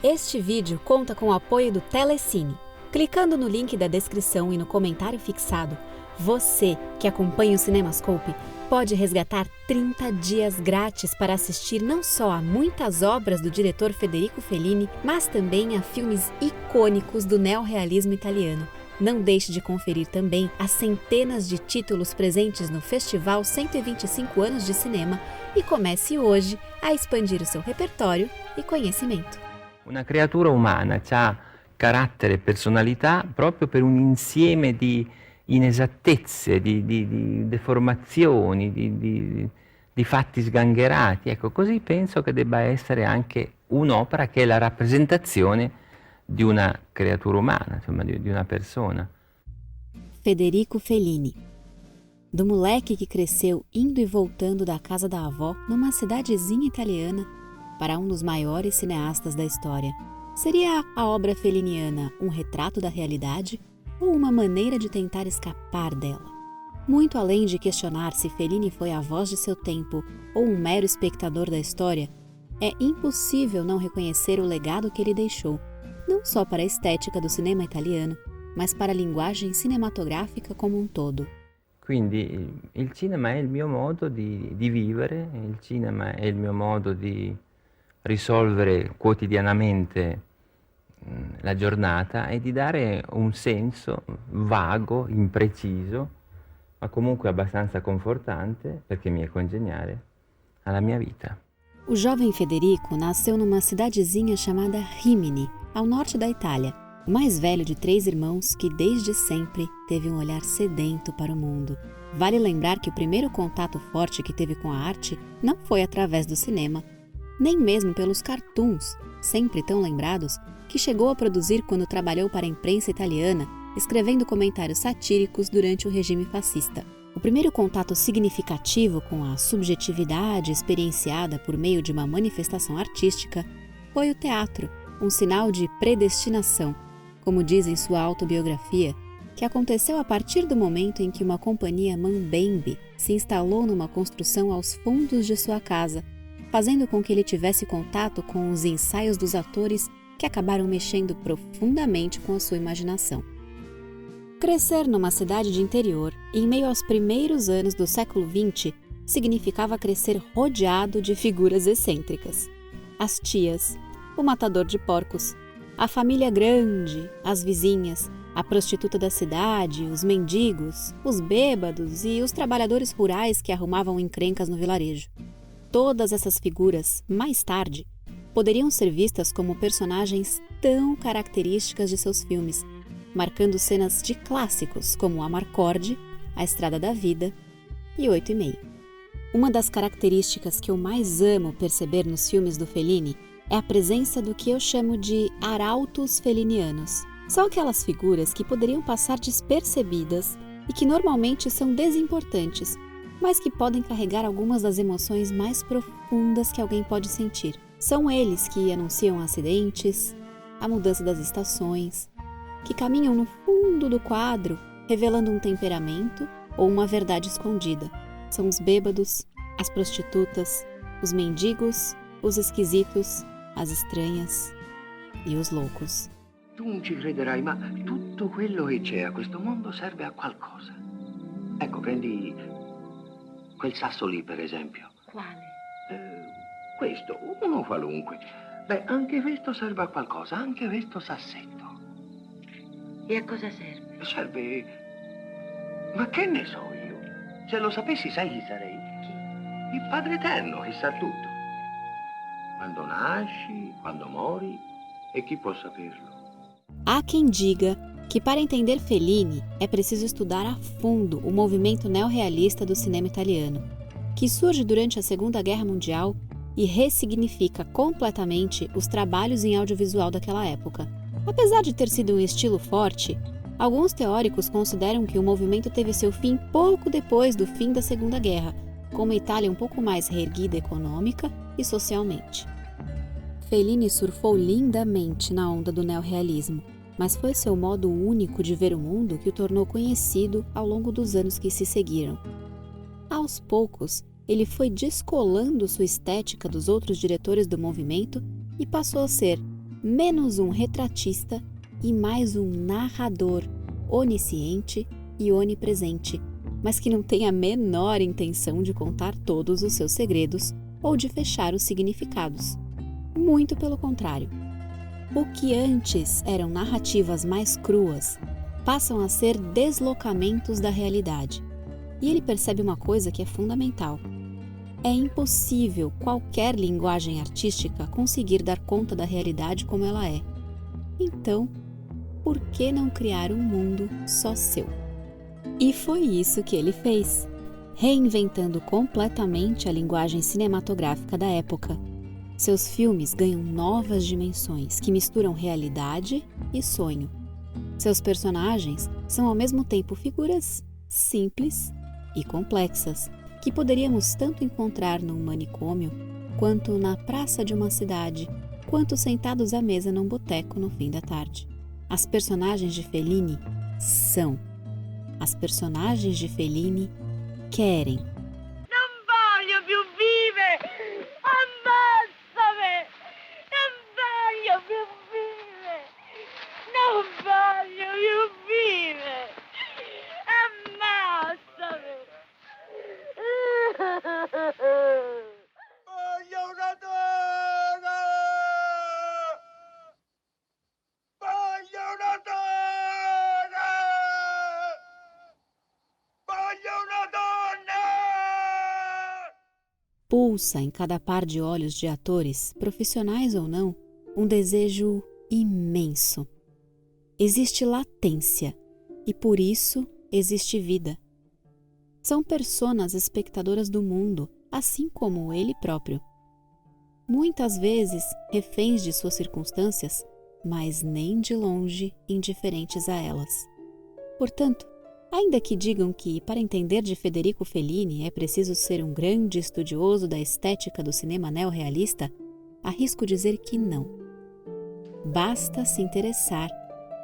Este vídeo conta com o apoio do Telecine. Clicando no link da descrição e no comentário fixado, você que acompanha o Cinemascope pode resgatar 30 dias grátis para assistir não só a muitas obras do diretor Federico Fellini, mas também a filmes icônicos do neorrealismo italiano. Não deixe de conferir também as centenas de títulos presentes no Festival 125 Anos de Cinema e comece hoje a expandir o seu repertório e conhecimento. Una creatura umana ha carattere e personalità proprio per un insieme di inesattezze, di deformazioni, di fatti sgangherati. Ecco, così penso che debba essere anche un'opera che è la rappresentazione di una creatura umana, insomma, di una persona. Federico Fellini. Do moleque que cresceu indo e voltando da casa da avó numa cidadezinha italiana para um dos maiores cineastas da história. Seria a obra felliniana um retrato da realidade ou uma maneira de tentar escapar dela? Muito além de questionar se Fellini foi a voz de seu tempo ou um mero espectador da história, é impossível não reconhecer o legado que ele deixou, não só para a estética do cinema italiano, mas para a linguagem cinematográfica como um todo. Quindi il cinema è il mio modo di vivere, il cinema è il mio modo di risolvere quotidianamente la giornata e di dare un senso vago, impreciso, ma comunque abbastanza confortante, perché mi è congeniale, alla mia vita. O jovem Federico nasceu numa cidadezinha chamada Rimini, ao norte da Itália, o mais velho de 3 irmãos que desde sempre teve um olhar sedento para o mundo. Vale lembrar que o primeiro contato forte que teve com a arte não foi através do cinema, nem mesmo pelos cartoons, sempre tão lembrados, que chegou a produzir quando trabalhou para a imprensa italiana, escrevendo comentários satíricos durante o regime fascista. O primeiro contato significativo com a subjetividade experienciada por meio de uma manifestação artística foi o teatro, um sinal de predestinação, como diz em sua autobiografia, que aconteceu a partir do momento em que uma companhia mambembe se instalou numa construção aos fundos de sua casa, fazendo com que ele tivesse contato com os ensaios dos atores que acabaram mexendo profundamente com a sua imaginação. Crescer numa cidade de interior, em meio aos primeiros anos do século XX, significava crescer rodeado de figuras excêntricas. As tias, o matador de porcos, a família grande, as vizinhas, a prostituta da cidade, os mendigos, os bêbados e os trabalhadores rurais que arrumavam encrencas no vilarejo. Todas essas figuras, mais tarde, poderiam ser vistas como personagens tão características de seus filmes, marcando cenas de clássicos como Amarcord, A Estrada da Vida e 8,5. Uma das características que eu mais amo perceber nos filmes do Fellini é a presença do que eu chamo de arautos fellinianos. São aquelas figuras que poderiam passar despercebidas e que normalmente são desimportantes, mas que podem carregar algumas das emoções mais profundas que alguém pode sentir. São eles que anunciam acidentes, a mudança das estações, que caminham no fundo do quadro, revelando um temperamento ou uma verdade escondida. São os bêbados, as prostitutas, os mendigos, os esquisitos, as estranhas e os loucos. Tu non ci crederai, ma tutto quello che c'è a questo mondo serve a qualcosa. Ecco, prendi quel sasso lì, per esempio. Quale? Questo, uno qualunque. Beh, anche questo serve a qualcosa, anche questo sassetto. E a cosa serve? Serve... Ma che ne so io? Se lo sapessi, sai chi sarei? Chi? Il Padre Eterno, che sa tutto. Quando nasci, quando mori, e chi può saperlo? Há quem diga que para entender Fellini é preciso estudar a fundo o movimento neorrealista do cinema italiano, que surge durante a Segunda Guerra Mundial e ressignifica completamente os trabalhos em audiovisual daquela época. Apesar de ter sido um estilo forte, alguns teóricos consideram que o movimento teve seu fim pouco depois do fim da Segunda Guerra, com uma Itália um pouco mais reerguida econômica e socialmente. Fellini surfou lindamente na onda do neorrealismo, mas foi seu modo único de ver o mundo que o tornou conhecido ao longo dos anos que se seguiram. Aos poucos, ele foi descolando sua estética dos outros diretores do movimento e passou a ser, menos um retratista e mais um narrador onisciente e onipresente, mas que não tem a menor intenção de contar todos os seus segredos ou de fechar os significados. Muito pelo contrário. O que antes eram narrativas mais cruas passam a ser deslocamentos da realidade. E ele percebe uma coisa que é fundamental. É impossível qualquer linguagem artística conseguir dar conta da realidade como ela é. Então, por que não criar um mundo só seu? E foi isso que ele fez, reinventando completamente a linguagem cinematográfica da época. Seus filmes ganham novas dimensões que misturam realidade e sonho. Seus personagens são ao mesmo tempo figuras simples e complexas, que poderíamos tanto encontrar num manicômio, quanto na praça de uma cidade, quanto sentados à mesa num boteco no fim da tarde. As personagens de Fellini são. As personagens de Fellini querem. Non voglio più vivere! Ammazzami! Non voglio più vivere! Non voglio più vivere! Ammazzami! Voglio una donna! Voglio una donna! Voglio una donna! Pulsa em cada par de olhos de atores, profissionais ou não, um desejo imenso. Existe latência e por isso existe vida. São personas espectadoras do mundo, assim como ele próprio. Muitas vezes reféns de suas circunstâncias, mas nem de longe indiferentes a elas. Portanto, ainda que digam que, para entender de Federico Fellini, é preciso ser um grande estudioso da estética do cinema neorrealista, arrisco dizer que não. Basta se interessar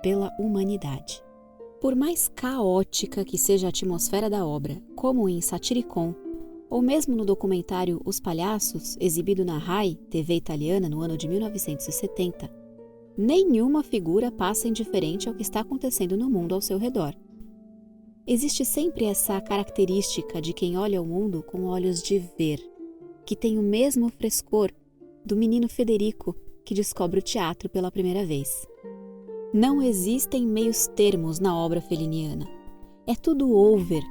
pela humanidade. Por mais caótica que seja a atmosfera da obra, como em Satyricon, ou mesmo no documentário Os Palhaços, exibido na RAI, TV italiana, no ano de 1970, nenhuma figura passa indiferente ao que está acontecendo no mundo ao seu redor. Existe sempre essa característica de quem olha o mundo com olhos de ver, que tem o mesmo frescor do menino Federico que descobre o teatro pela primeira vez. Não existem meios termos na obra feliniana. É tudo over,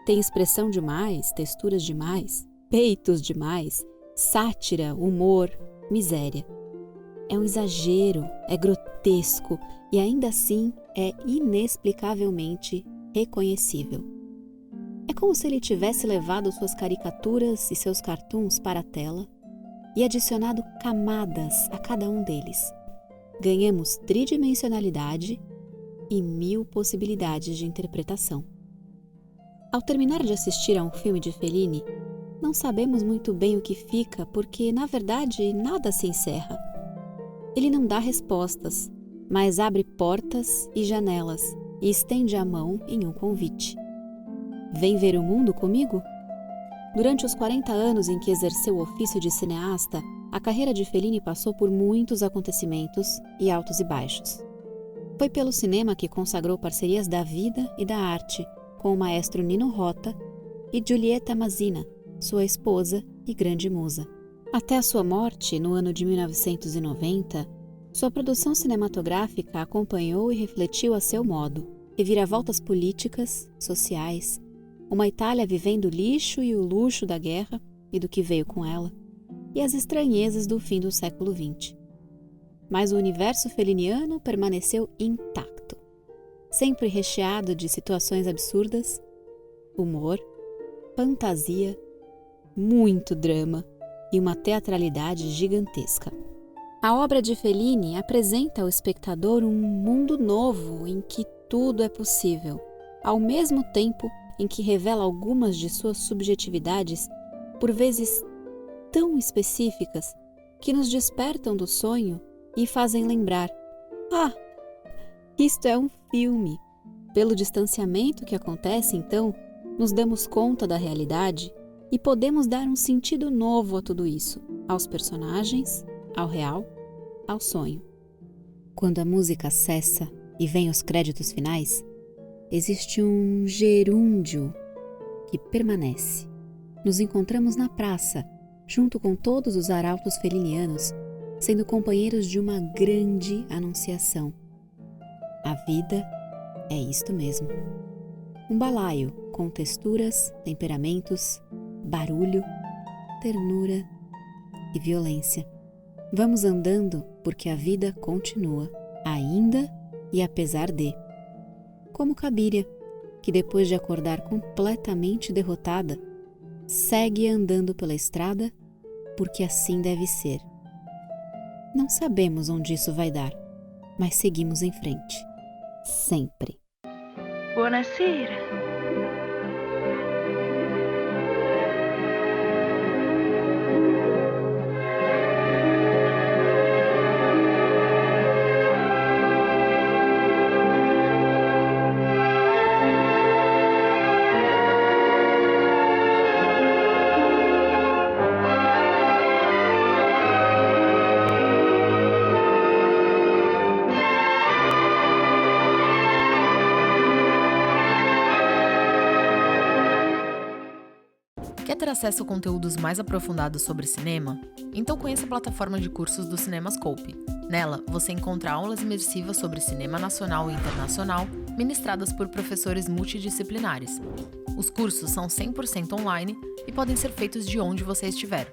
tem expressão demais, texturas demais, peitos demais, sátira, humor, miséria. É um exagero, é grotesco e ainda assim é inexplicavelmente reconhecível. É como se ele tivesse levado suas caricaturas e seus cartoons para a tela e adicionado camadas a cada um deles. Ganhamos tridimensionalidade e 1000 possibilidades de interpretação. Ao terminar de assistir a um filme de Fellini, não sabemos muito bem o que fica porque, na verdade, nada se encerra. Ele não dá respostas, mas abre portas e janelas e estende a mão em um convite. Vem ver o mundo comigo? Durante os 40 anos em que exerceu o ofício de cineasta, a carreira de Fellini passou por muitos acontecimentos e altos e baixos. Foi pelo cinema que consagrou parcerias da vida e da arte com o maestro Nino Rota e Giulietta Masina, sua esposa e grande musa. Até a sua morte, no ano de 1990, sua produção cinematográfica acompanhou e refletiu a seu modo reviravoltas políticas, sociais, uma Itália vivendo o lixo e o luxo da guerra e do que veio com ela, e as estranhezas do fim do século XX. Mas o universo feliniano permaneceu intacto, sempre recheado de situações absurdas, humor, fantasia, muito drama e uma teatralidade gigantesca. A obra de Fellini apresenta ao espectador um mundo novo em que tudo é possível, ao mesmo tempo em que revela algumas de suas subjetividades, por vezes tão específicas, que nos despertam do sonho e fazem lembrar: ah, isto é um filme. Pelo distanciamento que acontece, então, nos damos conta da realidade e podemos dar um sentido novo a tudo isso, aos personagens, ao real, ao sonho. Quando a música cessa e vem os créditos finais, existe um gerúndio que permanece. Nos encontramos na praça, junto com todos os arautos felinianos, sendo companheiros de uma grande anunciação. A vida é isto mesmo. Um balaio com texturas, temperamentos, barulho, ternura e violência. Vamos andando porque a vida continua, ainda e apesar de. Como Cabiria, que depois de acordar completamente derrotada, segue andando pela estrada porque assim deve ser. Não sabemos onde isso vai dar, mas seguimos em frente. Sempre. Buonasera. Quer ter acesso a conteúdos mais aprofundados sobre cinema? Então conheça a plataforma de cursos do CinemaScope. Nela, você encontra aulas imersivas sobre cinema nacional e internacional, ministradas por professores multidisciplinares. Os cursos são 100% online e podem ser feitos de onde você estiver.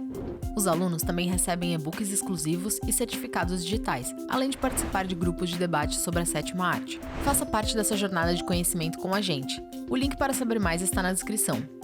Os alunos também recebem e-books exclusivos e certificados digitais, além de participar de grupos de debate sobre a sétima arte. Faça parte dessa jornada de conhecimento com a gente. O link para saber mais está na descrição.